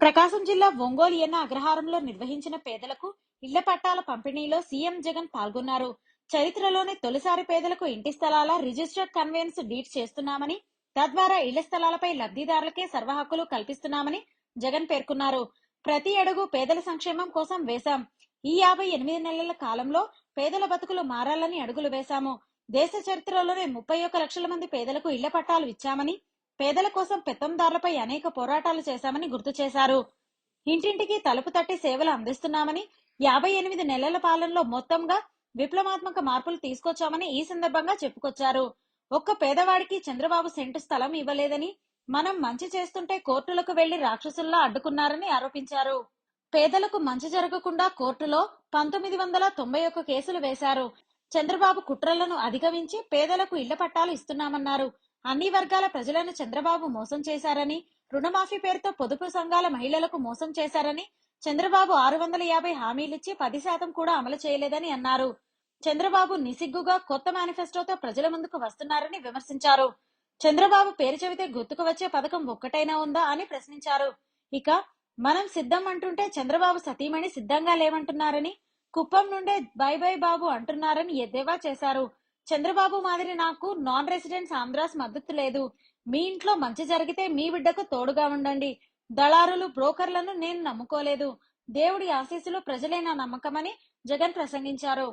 ప్రకాశం జిల్లా ఒంగోలు ఎన్న అగ్రహారంలో నిర్వహించిన పేదలకు ఇళ్ల పట్టాల పంపిణీలో సీఎం జగన్ పాల్గొన్నారు. చరిత్రలోనే తొలిసారి పేదలకు ఇంటి స్థలాల రిజిస్టర్డ్ కన్వేయన్స్ డీడ్ చేస్తున్నామని, తద్వారా ఇళ్ల స్థలాలపై లబ్ధిదారులకే సర్వహక్కులు కల్పిస్తున్నామని జగన్ పేర్కొన్నారు. ప్రతి అడుగు పేదల సంక్షేమం కోసం వేశాం. ఈ 58 నెలల కాలంలో పేదల బతుకులు మారాలని అడుగులు వేశాము. దేశ చరిత్రలోనే 31 లక్షల మంది పేదలకు ఇళ్ల పట్టాలు ఇచ్చామని, పేదల కోసం పెత్తందారులపై అనేక పోరాటాలు చేశామని గుర్తు చేశారు. ఇంటింటికి తలుపు తట్టి సేవలు అందిస్తున్నామని, 58 నెలల పాలనలో మొత్తంగా విప్లవాత్మక మార్పులు తీసుకొచ్చామని ఈ సందర్భంగా చెప్పుకొచ్చారు. ఒక్క పేదవాడికి చంద్రబాబు సెంటు స్థలం ఇవ్వలేదని, మనం మంచి చేస్తుంటే కోర్టులకు వెళ్లి రాక్షసుల్లా అడ్డుకున్నారని ఆరోపించారు. పేదలకు మంచి జరగకుండా కోర్టులో 1991 కేసులు వేశారు. చంద్రబాబు కుట్రలను అధిగమించి పేదలకు ఇళ్ల పట్టాలు ఇస్తున్నామన్నారు. అన్ని వర్గాల ప్రజలను చంద్రబాబు మోసం చేశారని, రుణమాఫీ పేరుతో పొదుపు సంఘాల మహిళలకు మోసం చేశారని, చంద్రబాబు 650 హామీలిచ్చి 10% కూడా అమలు చేయలేదని అన్నారు. చంద్రబాబు నిసిగ్గుగా కొత్త మేనిఫెస్టోతో ప్రజల ముందుకు వస్తున్నారని విమర్శించారు. చంద్రబాబు పేరు చెబితే గుర్తుకు వచ్చే పథకం ఒక్కటైనా ఉందా అని ప్రశ్నించారు. ఇక మనం సిద్ధం అంటుంటే చంద్రబాబు సతీమణి సిద్ధంగా లేవంటున్నారని, కుప్పం నుండే బై బై బాబు అంటున్నారని ఎద్దేవా చేశారు. చంద్రబాబు మాదిరి నాకు నాన్ రెసిడెంట్స్ ఆంధ్రాస్ మద్దతు లేదు. మీ ఇంట్లో మంచి జరిగితే మీ బిడ్డకు తోడుగా ఉండండి. దళారులు బ్రోకర్లను నేను నమ్ముకోలేదు. దేవుడి ఆశీస్సులు ప్రజలే నా నమ్మకమని జగన్ ప్రసంగించారు.